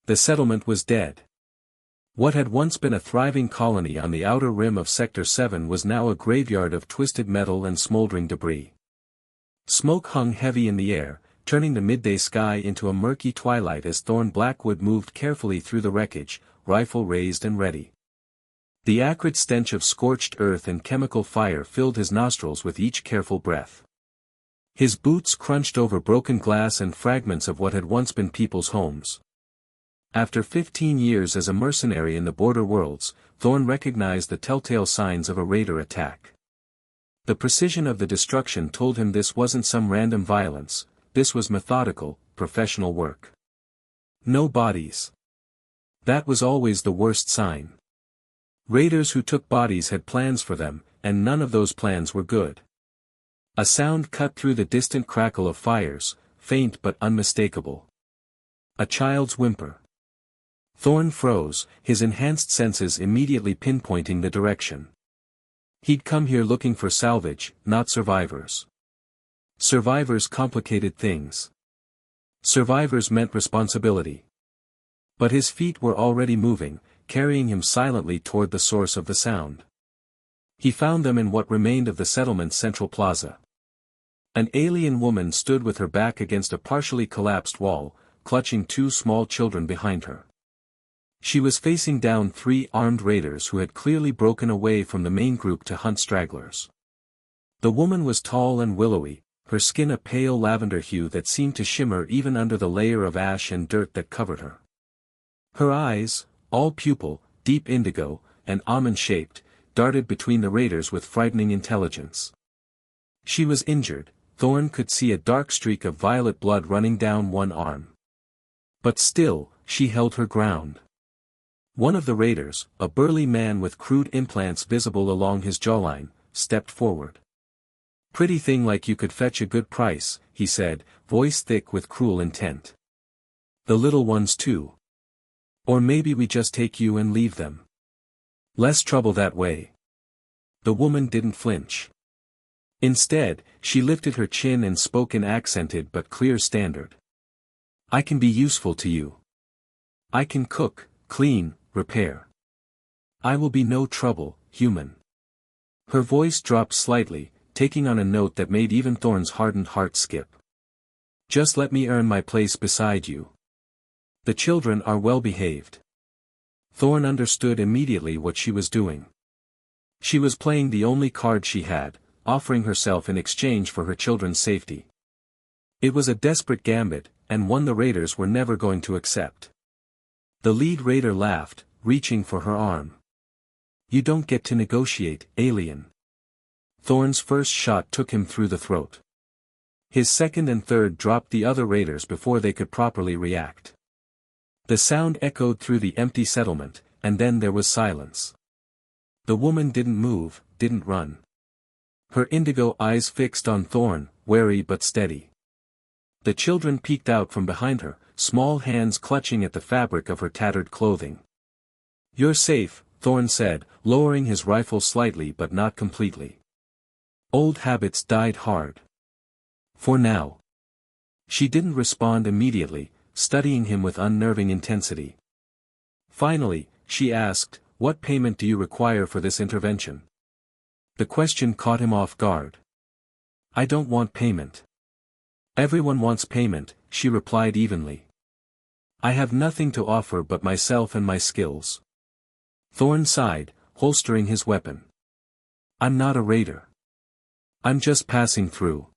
The settlement was dead. What had once been a thriving colony on the outer rim of Sector 7 was now a graveyard of twisted metal and smoldering debris. Smoke hung heavy in the air, turning the midday sky into a murky twilight as Thorn Blackwood moved carefully through the wreckage, rifle raised and ready. The acrid stench of scorched earth and chemical fire filled his nostrils with each careful breath. His boots crunched over broken glass and fragments of what had once been people's homes. After 15 years as a mercenary in the border worlds, Thorn recognized the telltale signs of a raider attack. The precision of the destruction told him this wasn't some random violence, this was methodical, professional work. No bodies. That was always the worst sign. Raiders who took bodies had plans for them, and none of those plans were good. A sound cut through the distant crackle of fires, faint but unmistakable. A child's whimper. Thorn froze, his enhanced senses immediately pinpointing the direction. He'd come here looking for salvage, not survivors. Survivors complicated things. Survivors meant responsibility. But his feet were already moving, carrying him silently toward the source of the sound. He found them in what remained of the settlement's central plaza. An alien woman stood with her back against a partially collapsed wall, clutching two small children behind her. She was facing down three armed raiders who had clearly broken away from the main group to hunt stragglers. The woman was tall and willowy, her skin a pale lavender hue that seemed to shimmer even under the layer of ash and dirt that covered her. Her eyes, all pupil, deep indigo, and almond-shaped, darted between the raiders with frightening intelligence. She was injured, Thorn could see a dark streak of violet blood running down one arm. But still, she held her ground. One of the raiders, a burly man with crude implants visible along his jawline, stepped forward. "Pretty thing like you could fetch a good price," he said, voice thick with cruel intent. "The little ones too. Or maybe we just take you and leave them. Less trouble that way." The woman didn't flinch. Instead, she lifted her chin and spoke in accented but clear standard. "I can be useful to you. I can cook, clean, repair. I will be no trouble, human." Her voice dropped slightly, taking on a note that made even Thorn's hardened heart skip. "Just let me earn my place beside you. The children are well behaved." Thorn understood immediately what she was doing. She was playing the only card she had, offering herself in exchange for her children's safety. It was a desperate gambit, and one the raiders were never going to accept. The lead raider laughed, reaching for her arm. "You don't get to negotiate, alien." Thorn's first shot took him through the throat. His second and third dropped the other raiders before they could properly react. The sound echoed through the empty settlement, and then there was silence. The woman didn't move, didn't run. Her indigo eyes fixed on Thorn, wary but steady. The children peeked out from behind her, small hands clutching at the fabric of her tattered clothing. "You're safe," Thorn said, lowering his rifle slightly but not completely. "Old habits died hard. For now." She didn't respond immediately, studying him with unnerving intensity. Finally, she asked, "What payment do you require for this intervention?" The question caught him off guard. "I don't want payment." "Everyone wants payment," she replied evenly. "I have nothing to offer but myself and my skills." Thorn sighed, holstering his weapon. "I'm not a raider. I'm just passing through."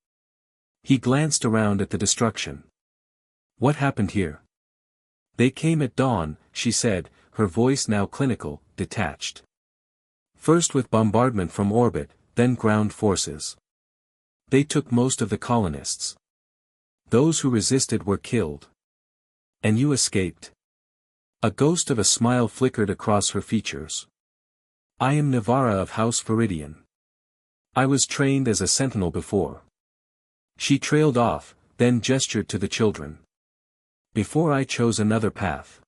He glanced around at the destruction. "What happened here?" "They came at dawn," she said, her voice now clinical, detached. "First with bombardment from orbit, then ground forces. They took most of the colonists. Those who resisted were killed. And you escaped." A ghost of a smile flickered across her features. "I am Navara of House Viridian. I was trained as a sentinel before." She trailed off, then gestured to the children. "Before I chose another path."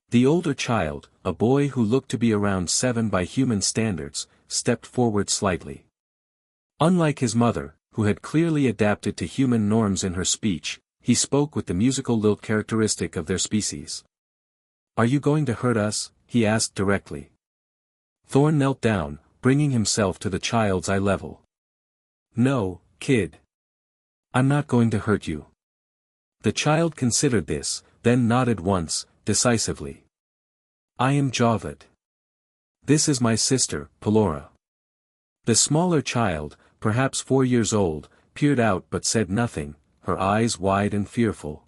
The older child, a boy who looked to be around 7 by human standards, stepped forward slightly. Unlike his mother, who had clearly adapted to human norms in her speech, he spoke with the musical lilt characteristic of their species. Are you going to hurt us? He asked directly. Thorn knelt down, bringing himself to the child's eye level. No, kid. I'm not going to hurt you. The child considered this, then nodded once, decisively. I am Javad. This is my sister, Pelora. The smaller child, perhaps 4 years old, peered out but said nothing, her eyes wide and fearful.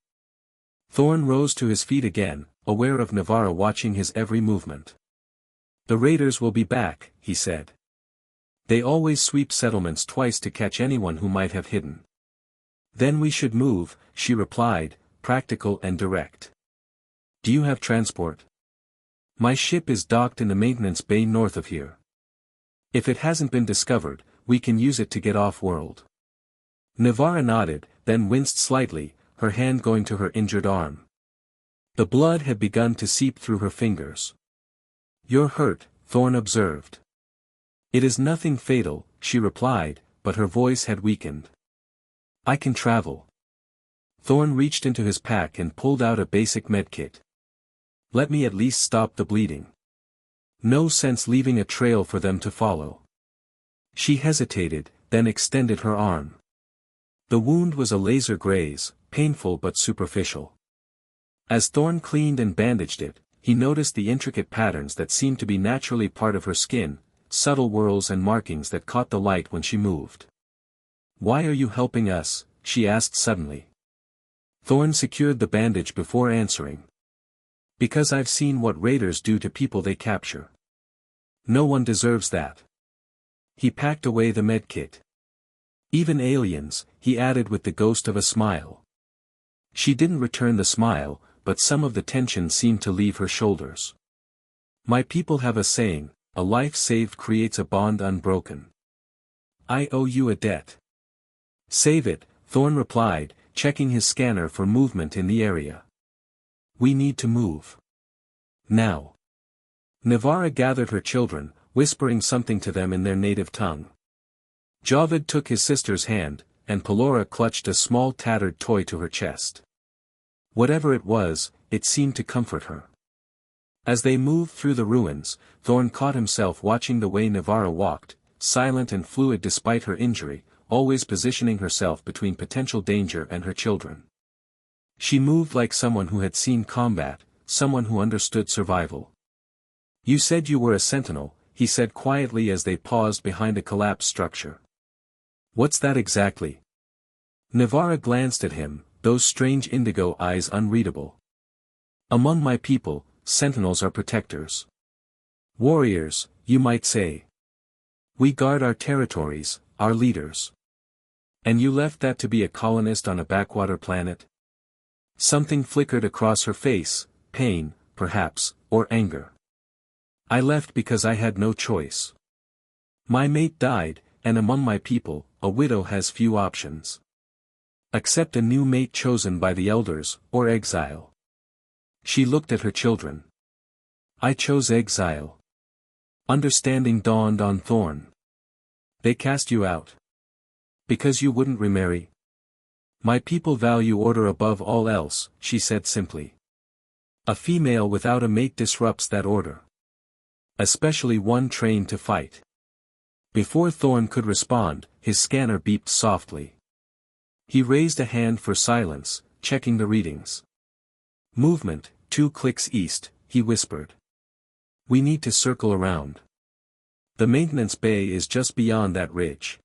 Thorn rose to his feet again, aware of Navarra watching his every movement. The raiders will be back, he said. They always sweep settlements twice to catch anyone who might have hidden. Then we should move, she replied, practical and direct. Do you have transport? My ship is docked in the maintenance bay north of here. If it hasn't been discovered, we can use it to get off-world. Navarra nodded, then winced slightly, her hand going to her injured arm. The blood had begun to seep through her fingers. You're hurt, Thorn observed. It is nothing fatal, she replied, but her voice had weakened. I can travel. Thorn reached into his pack and pulled out a basic medkit. Let me at least stop the bleeding. No sense leaving a trail for them to follow. She hesitated, then extended her arm. The wound was a laser graze, painful but superficial. As Thorn cleaned and bandaged it, he noticed the intricate patterns that seemed to be naturally part of her skin, subtle whorls and markings that caught the light when she moved. Why are you helping us? She asked suddenly. Thorn secured the bandage before answering. Because I've seen what raiders do to people they capture. No one deserves that. He packed away the medkit. Even aliens, he added with the ghost of a smile. She didn't return the smile, but some of the tension seemed to leave her shoulders. My people have a saying, a life saved creates a bond unbroken. I owe you a debt. Save it, Thorn replied, checking his scanner for movement in the area. We need to move. Now. Navarra gathered her children, whispering something to them in their native tongue. Javad took his sister's hand, and Pelora clutched a small tattered toy to her chest. Whatever it was, it seemed to comfort her. As they moved through the ruins, Thorn caught himself watching the way Navarra walked, silent and fluid despite her injury, always positioning herself between potential danger and her children. She moved like someone who had seen combat, someone who understood survival. You said you were a sentinel, he said quietly as they paused behind a collapsed structure. What's that exactly? Navarra glanced at him, those strange indigo eyes unreadable. Among my people, sentinels are protectors. Warriors, you might say. We guard our territories, our leaders. And you left that to be a colonist on a backwater planet? Something flickered across her face, pain, perhaps, or anger. I left because I had no choice. My mate died, and among my people, a widow has few options. Accept a new mate chosen by the elders, or exile. She looked at her children. I chose exile. Understanding dawned on Thorn. They cast you out. Because you wouldn't remarry? My people value order above all else, she said simply. A female without a mate disrupts that order. Especially one trained to fight. Before Thorn could respond, his scanner beeped softly. He raised a hand for silence, checking the readings. Movement, 2 clicks east, he whispered. We need to circle around. The maintenance bay is just beyond that ridge.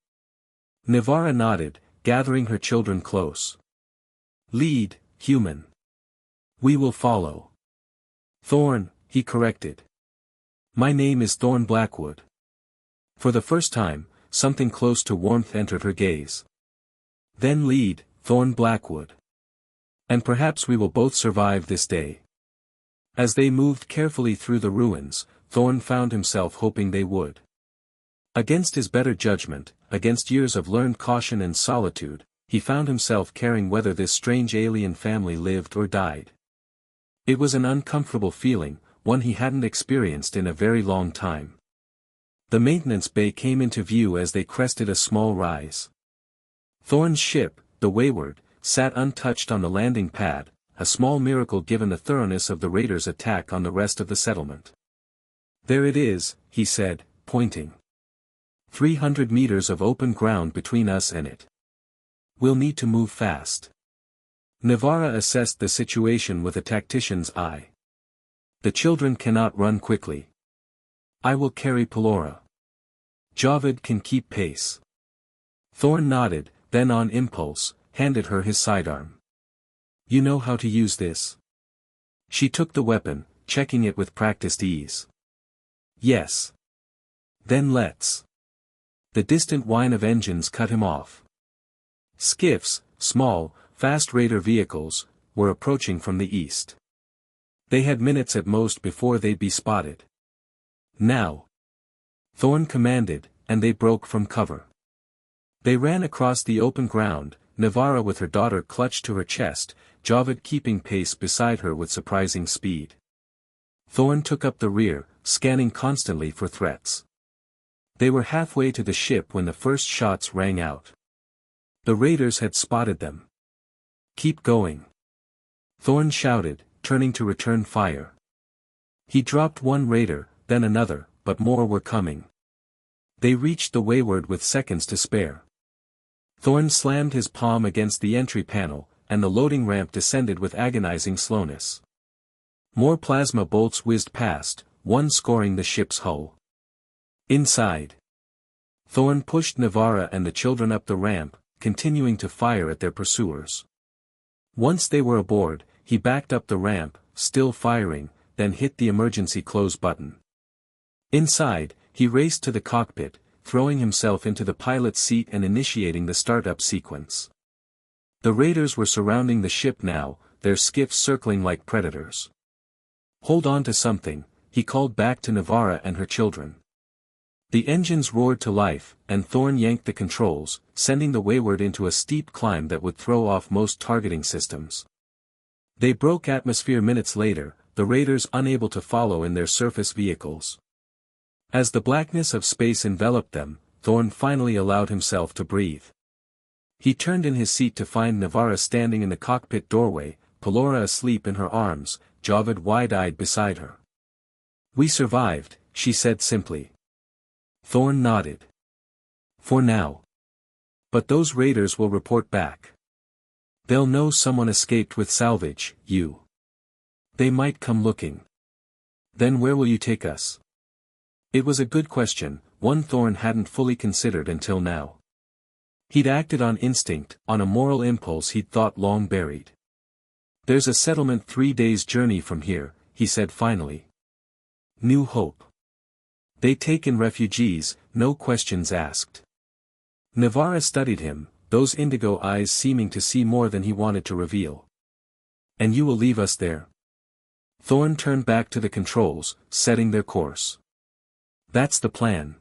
Navarra nodded, gathering her children close. Lead, human. We will follow. Thorn, he corrected. My name is Thorn Blackwood. For the first time, something close to warmth entered her gaze. Then lead, Thorn Blackwood. And perhaps we will both survive this day. As they moved carefully through the ruins, Thorn found himself hoping they would. Against his better judgment, against years of learned caution and solitude, he found himself caring whether this strange alien family lived or died. It was an uncomfortable feeling, one he hadn't experienced in a very long time. The maintenance bay came into view as they crested a small rise. Thorn's ship, the Wayward, sat untouched on the landing pad, a small miracle given the thoroughness of the raiders' attack on the rest of the settlement. "There it is," he said, pointing. 300 meters of open ground between us and it. We'll need to move fast." Navarra assessed the situation with a tactician's eye. "The children cannot run quickly. I will carry Pelora. Javid can keep pace." Thorn nodded, then on impulse, handed her his sidearm. "You know how to use this?" She took the weapon, checking it with practiced ease. "Yes." "Then let's." The distant whine of engines cut him off. Skiffs, small, fast raider vehicles, were approaching from the east. They had minutes at most before they'd be spotted. "Now!" Thorn commanded, and they broke from cover. They ran across the open ground, Navarra with her daughter clutched to her chest, Javid keeping pace beside her with surprising speed. Thorn took up the rear, scanning constantly for threats. They were halfway to the ship when the first shots rang out. The raiders had spotted them. "Keep going!" Thorn shouted, turning to return fire. He dropped one raider, then another, but more were coming. They reached the wayward with seconds to spare. Thorn slammed his palm against the entry panel, and the loading ramp descended with agonizing slowness. More plasma bolts whizzed past, one scoring the ship's hull. Inside. Thorn pushed Navarra and the children up the ramp, continuing to fire at their pursuers. Once they were aboard, he backed up the ramp, still firing, then hit the emergency close button. Inside, he raced to the cockpit, throwing himself into the pilot's seat and initiating the startup sequence. The raiders were surrounding the ship now, their skiffs circling like predators. "Hold on to something," he called back to Navarra and her children. The engines roared to life, and Thorn yanked the controls, sending the wayward into a steep climb that would throw off most targeting systems. They broke atmosphere minutes later, the raiders unable to follow in their surface vehicles. As the blackness of space enveloped them, Thorn finally allowed himself to breathe. He turned in his seat to find Navarra standing in the cockpit doorway, Pelora asleep in her arms, Javid wide-eyed beside her. "We survived," she said simply. Thorn nodded. "For now. But those raiders will report back. They'll know someone escaped with salvage, you. They might come looking. Then where will you take us?" It was a good question, one Thorn hadn't fully considered until now. He'd acted on instinct, on a moral impulse he'd thought long buried. "There's a settlement 3 days' journey from here," he said finally. "New Hope. They take in refugees, no questions asked." Navarra studied him, those indigo eyes seeming to see more than he wanted to reveal. "And you will leave us there?" Thorn turned back to the controls, setting their course. "That's the plan."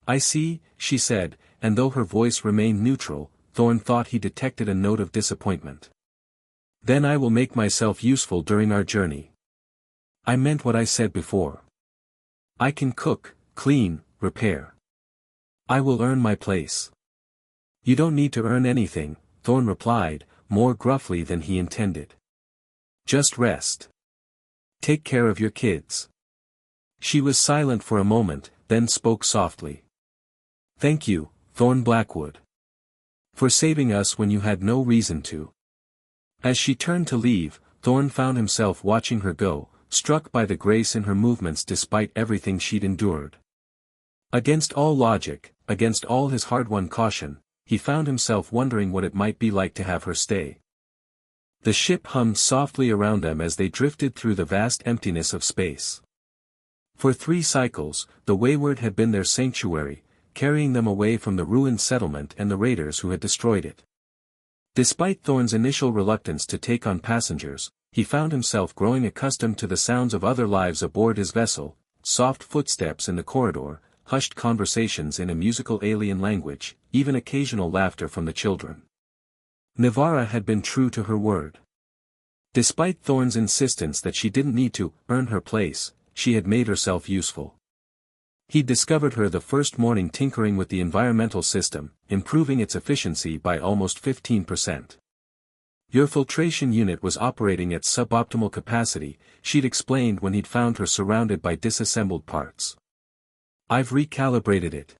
"I see," she said, and though her voice remained neutral, Thorn thought he detected a note of disappointment. "Then I will make myself useful during our journey." "I meant what I said before. I can cook, clean, repair. I will earn my place." "You don't need to earn anything," Thorn replied, more gruffly than he intended. "Just rest. Take care of your kids." She was silent for a moment, then spoke softly. "Thank you, Thorn Blackwood. For saving us when you had no reason to." As she turned to leave, Thorn found himself watching her go, struck by the grace in her movements despite everything she'd endured. Against all logic, against all his hard-won caution, he found himself wondering what it might be like to have her stay. The ship hummed softly around them as they drifted through the vast emptiness of space. For 3 cycles, the wayward had been their sanctuary, carrying them away from the ruined settlement and the raiders who had destroyed it. Despite Thorn's initial reluctance to take on passengers, he found himself growing accustomed to the sounds of other lives aboard his vessel, soft footsteps in the corridor, hushed conversations in a musical alien language, even occasional laughter from the children. Navarra had been true to her word. Despite Thorn's insistence that she didn't need to earn her place, she had made herself useful. He'd discovered her the first morning tinkering with the environmental system, improving its efficiency by almost 15%. Your filtration unit was operating at suboptimal capacity, she'd explained when he'd found her surrounded by disassembled parts. I've recalibrated it.